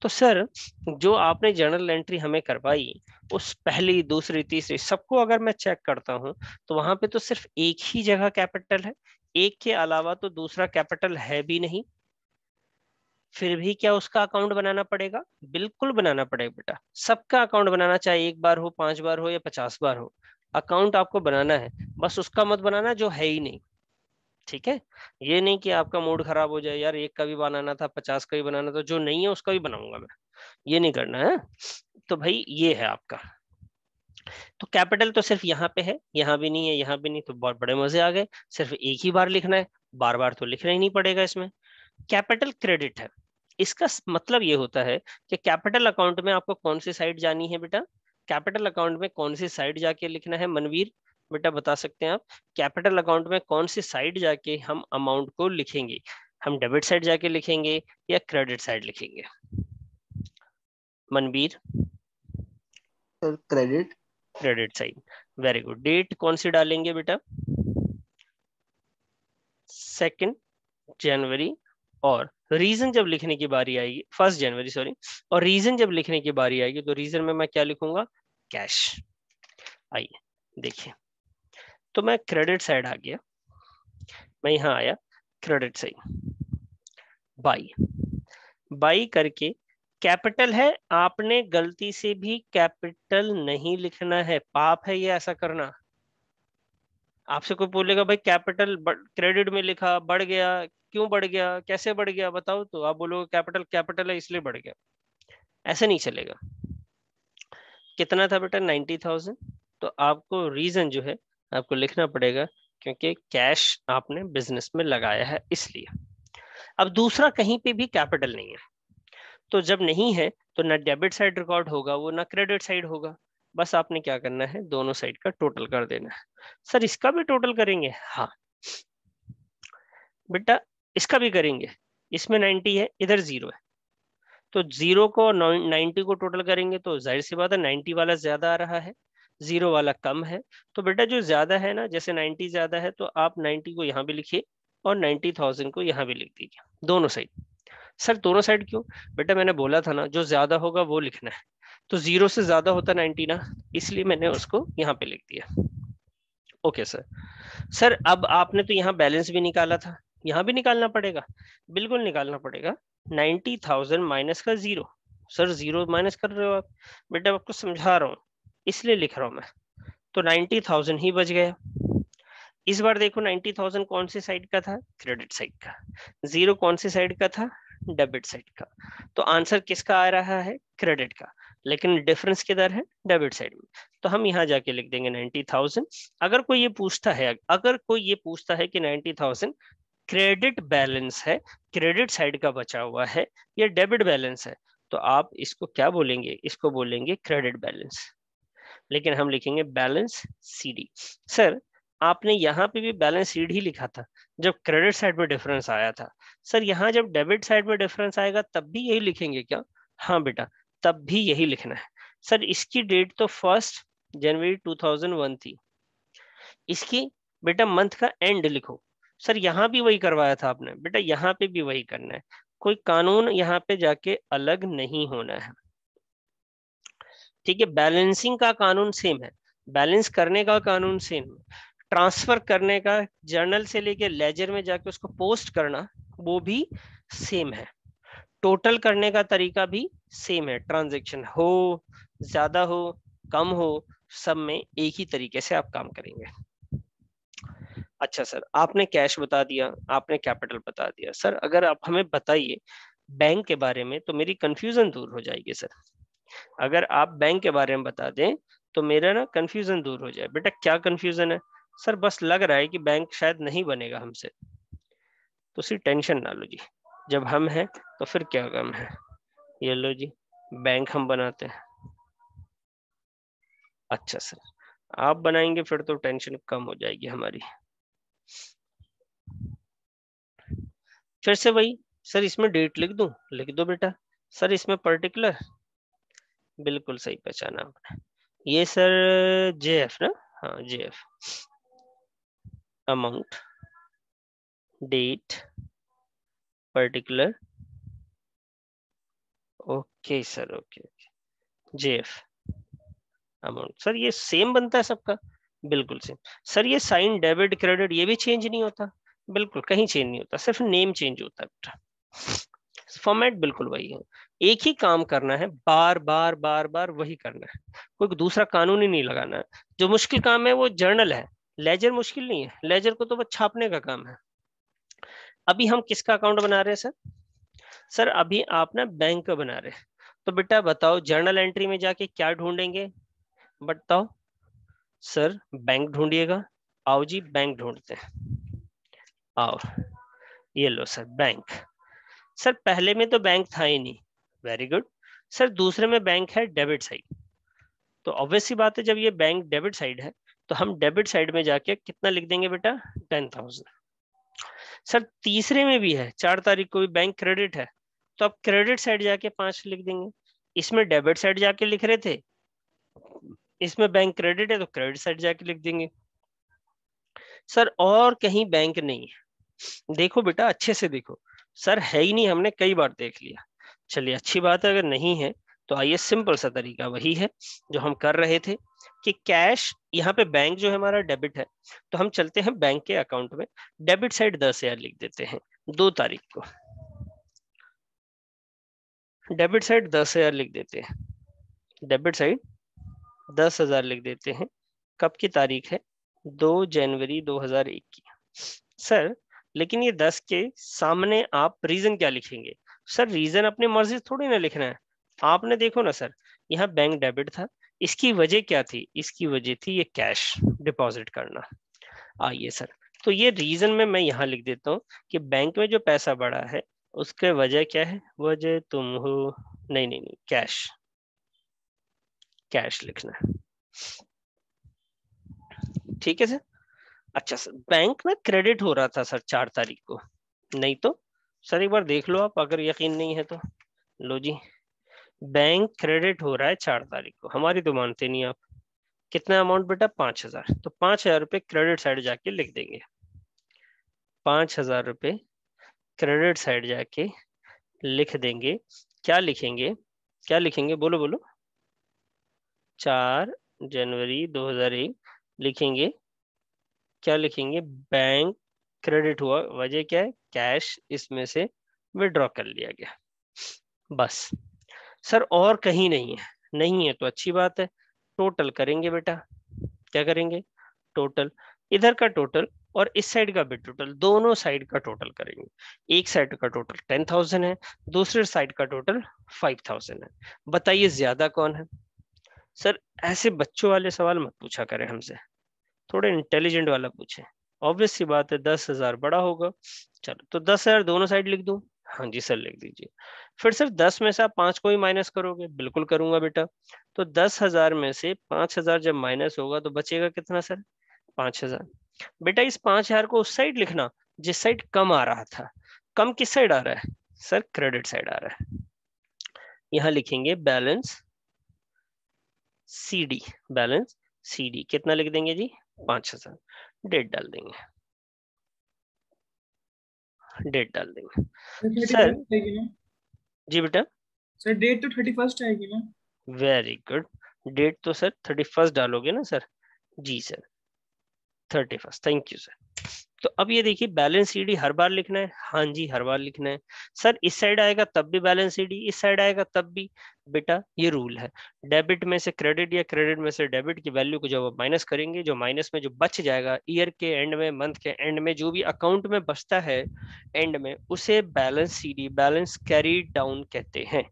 तो सर जो आपने जर्नल एंट्री हमें करवाई, उस पहली दूसरी तीसरी सबको अगर मैं चेक करता हूं तो वहां पे तो सिर्फ एक ही जगह कैपिटल है, एक के अलावा तो दूसरा कैपिटल है भी नहीं। फिर भी क्या उसका अकाउंट बनाना पड़ेगा? बिल्कुल बनाना पड़ेगा बेटा, सबका अकाउंट बनाना, चाहे एक बार हो, 5 बार हो या 50 बार हो, अकाउंट आपको बनाना है। बस उसका मत बनाना जो है ही नहीं, ठीक है? ये नहीं कि आपका मूड खराब हो जाए, यार एक का भी बनाना था, 50 का भी बनाना था, जो नहीं है उसका भी बनाऊंगा मैं, ये नहीं करना है। तो भाई ये है आपका। तो कैपिटल तो सिर्फ यहाँ पे है, यहाँ भी नहीं है, यहाँ भी नहीं, तो बहुत बड़े मजे आ गए। सिर्फ एक ही बार लिखना है, बार बार तो लिखना ही नहीं पड़ेगा इसमें। कैपिटल क्रेडिट है, इसका मतलब ये होता है कि कैपिटल अकाउंट में आपको कौन सी साइड जानी है बेटा? कैपिटल अकाउंट में कौन सी साइड जाके लिखना है मनवीर? बेटा बता सकते हैं आप, कैपिटल अकाउंट में कौन सी साइड जाके हम अमाउंट को लिखेंगे? हम डेबिट साइड जाके लिखेंगे या क्रेडिट साइड लिखेंगे? Manveer? Sir credit. Credit side, very good. Date कौन सी डालेंगे बेटा? 2 जनवरी। और रीजन जब लिखने की बारी आएगी, 1 जनवरी सॉरी, और रीजन जब लिखने की बारी आएगी तो रीजन में मैं क्या लिखूंगा? कैश। आइए देखिए, तो मैं क्रेडिट साइड आ गया, मैं यहां आया क्रेडिट साइड, बाई, बाई करके कैपिटल है, आपने गलती से भी कैपिटल नहीं लिखना है, पाप है ये ऐसा करना। आपसे कोई बोलेगा भाई कैपिटल क्रेडिट में लिखा, बढ़ गया, क्यों बढ़ गया, कैसे बढ़ गया बताओ, तो आप बोलोगे कैपिटल कैपिटल है इसलिए बढ़ गया, ऐसे नहीं चलेगा। कितना था बेटा? 90,000। तो आपको रीजन जो है आपको लिखना पड़ेगा, क्योंकि कैश आपने बिजनेस में लगाया है इसलिए। अब दूसरा कहीं पे भी कैपिटल नहीं है, तो जब नहीं है तो ना डेबिट साइड रिकॉर्ड होगा वो, ना क्रेडिट साइड होगा। बस आपने क्या करना है, दोनों साइड का टोटल कर देना है। सर इसका भी टोटल करेंगे? हाँ बेटा इसका भी करेंगे, इसमें 90 है, इधर 0 है, तो 0 को 90 को टोटल करेंगे तो जाहिर सी बात है 90 वाला ज्यादा आ रहा है, 0 वाला कम है। तो बेटा जो ज्यादा है ना, जैसे 90 ज्यादा है तो आप 90 को यहाँ भी लिखिए और 90,000 को यहाँ भी लिख दीजिए, दोनों साइड। सर दोनों साइड क्यों? बेटा मैंने बोला था ना जो ज्यादा होगा वो लिखना है, तो 0 से ज्यादा होता 90 ना, इसलिए मैंने उसको यहाँ पे लिख दिया। Okay sir. सर अब आपने तो यहाँ बैलेंस भी निकाला था, यहाँ भी निकालना पड़ेगा, बिल्कुल निकालना पड़ेगा। 90,000 माइनस का 0। सर 0 माइनस कर रहे हो आप? बेटा आपको समझा रहा हूँ इसलिए लिख रहा हूँ मैं। तो 90,000 ही बच गया। इस बार देखो 90,000 कौन सी साइड का था? क्रेडिट साइड का। 0 कौन सी साइड का था? डेबिट साइड का। तो आंसर किसका आ रहा है? क्रेडिट का, लेकिन डिफरेंस किधर है? डेबिट साइड में। तो हम यहाँ जाके लिख देंगे 90,000। अगर कोई ये पूछता है कि 90,000 क्रेडिट बैलेंस है, क्रेडिट साइड का बचा हुआ है या डेबिट बैलेंस है, तो आप इसको क्या बोलेंगे? इसको बोलेंगे क्रेडिट बैलेंस, लेकिन हम लिखेंगे बैलेंस सीडी। सर आपने यहाँ पे भी बैलेंस शीट ही लिखा था जब क्रेडिट साइड में डिफरेंस आया था। सर यहाँ जब डेबिट साइड में डिफरेंस आएगा तब भी यही लिखेंगे क्या? हाँ बेटा तब भी यही लिखना है। सर इसकी डेट तो 1 जनवरी 2001 थी, इसकी बेटा मंथ का एंड लिखो। सर यहाँ भी वही करवाया था आपने, बेटा यहाँ पे भी वही करना है, कोई कानून यहाँ पे जाके अलग नहीं होना है। ठीक है, बैलेंसिंग का कानून सेम है, बैलेंस करने का कानून सेम है, ट्रांसफर करने का जर्नल से लेके लेजर में जाके उसको पोस्ट करना वो भी सेम है, टोटल करने का तरीका भी सेम है, ट्रांजैक्शन हो ज्यादा हो कम हो सब में एक ही तरीके से आप काम करेंगे। अच्छा सर आपने कैश बता दिया, आपने कैपिटल बता दिया, सर अगर आप हमें बताइए बैंक के बारे में तो मेरी कंफ्यूजन दूर हो जाएगी सर। अगर आप बैंक के बारे में बता दें तो मेरा ना कंफ्यूजन दूर हो जाए। बेटा क्या कंफ्यूजन है? सर बस लग रहा है कि बैंक शायद नहीं बनेगा हमसे, तो सिर्फ टेंशन ना लो जी, जब हम हैं तो फिर क्या गम है। ये लो जी बैंक हम बनाते हैं। अच्छा सर आप बनाएंगे फिर तो टेंशन कम हो जाएगी हमारी। फिर से वही सर, इसमें डेट लिख दूं? लिख दो बेटा। सर इसमें पर्टिकुलर, बिल्कुल सही पहचाना आपने, ये सर जेएफ ना, हाँ JF, amount date particular, okay sir okay JF amount. Sir ये सेम बनता है सबका? बिल्कुल सेम। सर ये साइन डेबिट क्रेडिट ये भी चेंज नहीं होता? बिल्कुल कहीं चेंज नहीं होता, सिर्फ नेम चेंज होता है बेटा, फॉर्मेट बिल्कुल वही है। एक ही काम करना है, बार बार बार बार वही करना है, कोई दूसरा कानून ही नहीं लगाना है। जो मुश्किल काम है वो जर्नल है, लेजर मुश्किल नहीं है, लेजर को तो बस छापने का काम है। अभी हम किसका अकाउंट बना रहे हैं सर? सर अभी आप ना बैंक का बना रहे हैं, तो बेटा बताओ जर्नल एंट्री में जाके क्या ढूंढेंगे? बताओ सर। बैंक ढूंढिएगा, आओ जी बैंक ढूंढते हैं, आओ ये लो सर बैंक। सर पहले में तो बैंक था ही नहीं, वेरी गुड। सर दूसरे में बैंक है डेबिट साइड, तो ऑब्वियस सी बात है जब ये बैंक डेबिट साइड है तो हम डेबिट साइड में जाके कितना लिख देंगे बेटा? 10,000। सर तीसरे में भी है, 4 तारीख को भी बैंक क्रेडिट है, तो आप क्रेडिट साइड जाके 5 लिख देंगे। इसमें डेबिट साइड जाके लिख रहे थे, इसमें बैंक क्रेडिट है तो क्रेडिट साइड जाके लिख देंगे। सर और कहीं बैंक नहीं है? देखो बेटा अच्छे से देखो, सर है ही नहीं, हमने कई बार देख लिया। चलिए अच्छी बात है, अगर नहीं है तो आइए सिंपल सा तरीका वही है जो हम कर रहे थे कि कैश, यहाँ पे बैंक जो है हमारा डेबिट है, तो हम चलते हैं बैंक के अकाउंट में, डेबिट साइड 10,000 लिख देते हैं 2 तारीख को, डेबिट साइड 10,000 लिख देते हैं, डेबिट साइड 10,000 लिख देते हैं। कब की तारीख है? 2 जनवरी 2001 की। सर लेकिन ये 10 के सामने आप रीजन क्या लिखेंगे? सर रीजन अपनी मर्जी से थोड़ी ना लिखना है, आपने देखो ना सर यहाँ बैंक डेबिट था, इसकी वजह क्या थी? इसकी वजह थी ये कैश डिपॉजिट करना। आइए सर, तो ये रीजन में मैं यहाँ लिख देता हूँ कि बैंक में जो पैसा बढ़ा है उसके वजह क्या है? वजह तुम हो, नहीं नहीं नहीं, कैश, कैश लिखना है। ठीक है सर। अच्छा सर बैंक में क्रेडिट हो रहा था सर 4 तारीख को, नहीं तो सर एक बार देख लो आप, अगर यकीन नहीं है तो लो जी, बैंक क्रेडिट हो रहा है 4 तारीख को, हमारी तो मानते नहीं आप। कितना अमाउंट बेटा? 5000। तो 5000 रुपये क्रेडिट साइड जाके लिख देंगे। 5000 रुपये क्रेडिट साइड जाके लिख देंगे। क्या लिखेंगे? क्या लिखेंगे? बोलो बोलो। 4 जनवरी 2001 लिखेंगे। क्या लिखेंगे? बैंक क्रेडिट हुआ। वजह क्या है? कैश इसमें से विड्रॉ कर लिया गया। बस सर, और कहीं नहीं है? नहीं है तो अच्छी बात है, टोटल करेंगे बेटा। क्या करेंगे? टोटल। इधर का टोटल और इस साइड का भी टोटल, दोनों साइड का टोटल करेंगे। एक साइड का टोटल 10,000 है, दूसरे साइड का टोटल 5,000 है। बताइए ज्यादा कौन है? सर ऐसे बच्चों वाले सवाल मत पूछा करें हमसे, थोड़े इंटेलिजेंट वाला पूछे। ऑब्वियस सी बात है 10,000 बड़ा होगा। चलो तो 10,000 दोनों साइड लिख दूं? हाँ जी सर लिख दीजिए। फिर सिर्फ 10 में से आप 5 को ही माइनस करोगे? बिल्कुल करूंगा बेटा। तो 10,000 में से 5,000 जब माइनस होगा तो बचेगा कितना सर? 5,000। बेटा इस 5,000 को उस साइड लिखना जिस साइड कम आ रहा था। कम किस साइड आ रहा है सर? क्रेडिट साइड आ रहा है। यहां लिखेंगे बैलेंस CD। बैलेंस CD कितना लिख देंगे जी? 5,000। डेट डाल देंगे, डेट डाल देंगे। सर आएगी ना? जी बेटा। सर डेट तो 31 आएगी ना? Very good. डेट तो सर 31 डालोगे ना सर? जी सर 31। Thank you sir. तो अब ये देखिए बैलेंस CD हर बार लिखना है? हाँ जी हर बार लिखना है। सर इस साइड आएगा तब भी बैलेंस CD, इस साइड आएगा तब भी? बेटा ये रूल है, डेबिट में से क्रेडिट या क्रेडिट में से डेबिट की वैल्यू को जब आप माइनस करेंगे, जो माइनस में जो बच जाएगा ईयर के एंड में, मंथ के एंड में, जो भी अकाउंट में बचता है एंड में, उसे balance CD, balance carry down कहते हैं।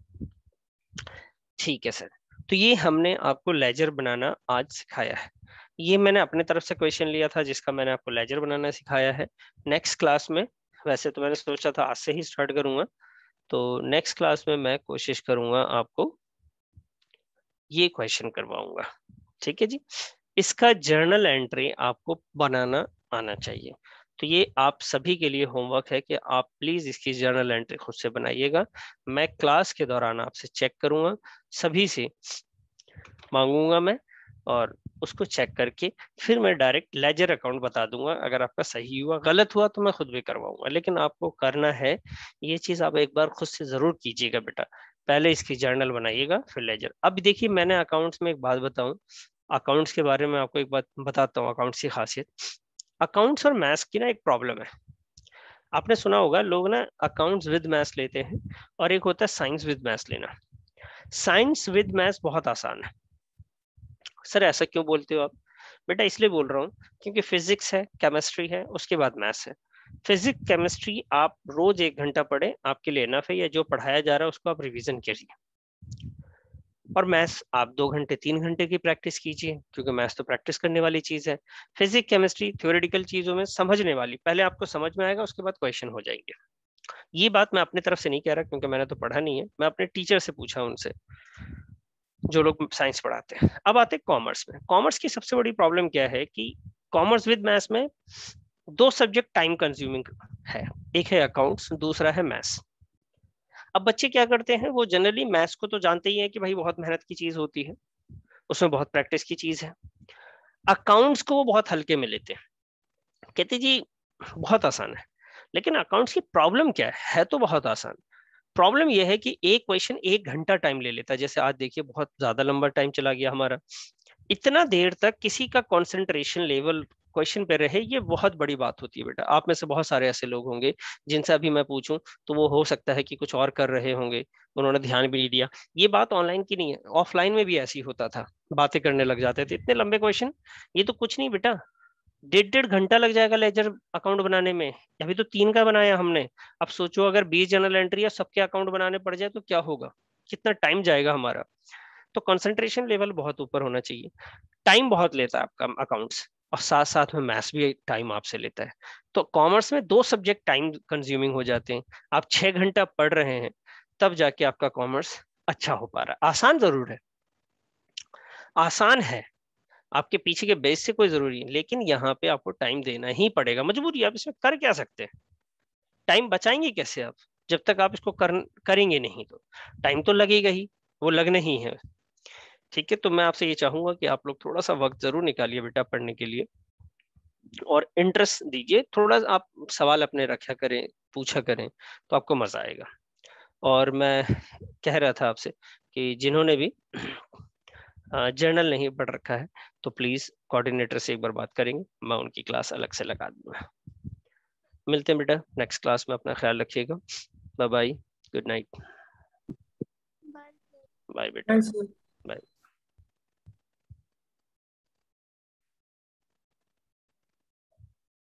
ठीक है सर। तो ये हमने आपको लेजर बनाना आज सिखाया है। ये मैंने अपने तरफ से क्वेश्चन लिया था जिसका मैंने आपको लेजर बनाना सिखाया है। नेक्स्ट क्लास में, वैसे तो मैंने सोचा था आज से ही स्टार्ट करूंगा, तो नेक्स्ट क्लास में मैं कोशिश करूंगा आपको ये क्वेश्चन करवाऊंगा। ठीक है जी। इसका जर्नल एंट्री आपको बनाना आना चाहिए। तो ये आप सभी के लिए होमवर्क है कि आप प्लीज इसकी जर्नल एंट्री खुद से बनाइएगा। मैं क्लास के दौरान आपसे चेक करूंगा, सभी से मांगूंगा मैं, और उसको चेक करके फिर मैं डायरेक्ट लेजर अकाउंट बता दूंगा। अगर आपका सही हुआ, गलत हुआ तो मैं खुद भी करवाऊंगा, लेकिन आपको करना है ये चीज आप एक बार खुद से जरूर कीजिएगा बेटा। पहले इसकी जर्नल बनाइएगा फिर लेजर। अब देखिए मैंने अकाउंट्स में एक बात बताऊं, अकाउंट्स के बारे में आपको एक बात बताता हूँ, अकाउंट्स की खासियत। अकाउंट्स और मैथ्स की ना एक प्रॉब्लम है। आपने सुना होगा लोग ना अकाउंट्स विद मैथ्स लेते हैं और एक होता है साइंस विद मैथ्स लेना। साइंस विद मैथ्स बहुत आसान है। सर ऐसा क्यों बोलते हो आप? बेटा इसलिए बोल रहा हूँ क्योंकि फिजिक्स है, केमिस्ट्री है, उसके बाद मैथ्स है। फिजिक्स केमिस्ट्री आप रोज 1 घंटा पढ़े, आपके लिए इनफ है, या जो पढ़ाया जा रहा है उसको आप रिवीजन कीजिए। और मैथ्स आप 2 घंटे 3 घंटे की प्रैक्टिस कीजिए, क्योंकि मैथ्स तो प्रैक्टिस करने वाली चीज है। फिजिक्स केमिस्ट्री थ्योरेटिकल चीजों में समझने वाली, पहले आपको समझ में आएगा उसके बाद क्वेश्चन हो जाएंगे। ये बात मैं अपनी तरफ से नहीं कह रहा क्योंकि मैंने तो पढ़ा नहीं है, मैं अपने टीचर से पूछा, उनसे जो लोग साइंस पढ़ाते हैं। अब आते हैं कॉमर्स में। कॉमर्स की सबसे बड़ी प्रॉब्लम क्या है कि कॉमर्स विद मैथ्स में 2 सब्जेक्ट टाइम कंज्यूमिंग है, एक है अकाउंट्स, दूसरा है मैथ्स। अब बच्चे क्या करते हैं, वो जनरली मैथ्स को तो जानते ही है कि भाई बहुत मेहनत की चीज होती है, उसमें बहुत प्रैक्टिस की चीज है। अकाउंट्स को वो बहुत हल्के में लेते हैं, कहते जी बहुत आसान है। लेकिन अकाउंट्स की प्रॉब्लम क्या है तो बहुत आसान। प्रॉब्लम यह है कि एक क्वेश्चन 1 घंटा टाइम ले लेता है। जैसे आज देखिए बहुत ज्यादा लंबा टाइम चला गया हमारा। इतना देर तक किसी का कंसंट्रेशन लेवल क्वेश्चन पे रहे, ये बहुत बड़ी बात होती है बेटा। आप में से बहुत सारे ऐसे लोग होंगे जिनसे अभी मैं पूछूं तो वो हो सकता है कि कुछ और कर रहे होंगे, उन्होंने ध्यान भी नहीं दिया। ये बात ऑनलाइन की नहीं है, ऑफलाइन में भी ऐसी होता था, बातें करने लग जाते थे, इतने लंबे क्वेश्चन। ये तो कुछ नहीं बेटा, 1.5 घंटा लग जाएगा लेजर अकाउंट बनाने में। अभी तो 3 का बनाया हमने, अब सोचो अगर 20 जनरल एंट्री या सबके अकाउंट बनाने पड़ जाए तो क्या होगा, कितना टाइम जाएगा हमारा। तो कंसंट्रेशन लेवल बहुत ऊपर होना चाहिए। टाइम बहुत लेता है आपका अकाउंट्स, और साथ साथ में मैथ्स भी टाइम आपसे लेता है। तो कॉमर्स में 2 सब्जेक्ट टाइम कंज्यूमिंग हो जाते हैं। आप 6 घंटा पढ़ रहे हैं तब जाके आपका कॉमर्स अच्छा हो पा रहा है। आसान जरूर है, आसान है, आपके पीछे के बेस से कोई जरूरी है, लेकिन यहाँ पे आपको टाइम देना ही पड़ेगा, मजबूरी। आप इसमें कर क्या सकते हैं, टाइम बचाएंगे कैसे आप? जब तक आप इसको करेंगे नहीं तो टाइम तो लगेगा ही, वो लगना ही है। ठीक है, तो मैं आपसे ये चाहूंगा कि आप लोग थोड़ा सा वक्त जरूर निकालिए बेटा पढ़ने के लिए, और इंटरेस्ट दीजिए थोड़ा, आप सवाल अपने रखा करें, पूछा करें, तो आपको मजा आएगा। और मैं कह रहा था आपसे कि जिन्होंने भी जर्नल नहीं पढ़ रखा है तो प्लीज कोऑर्डिनेटर से एक बार बात करेंगे, मैं उनकी क्लास अलग से लगा दूंगा। मिलते हैं बेटा नेक्स्ट क्लास में, अपना ख्याल रखिएगा। Bye bye, good night. Bye. Bye बेटा, Thanks, sir. बाय।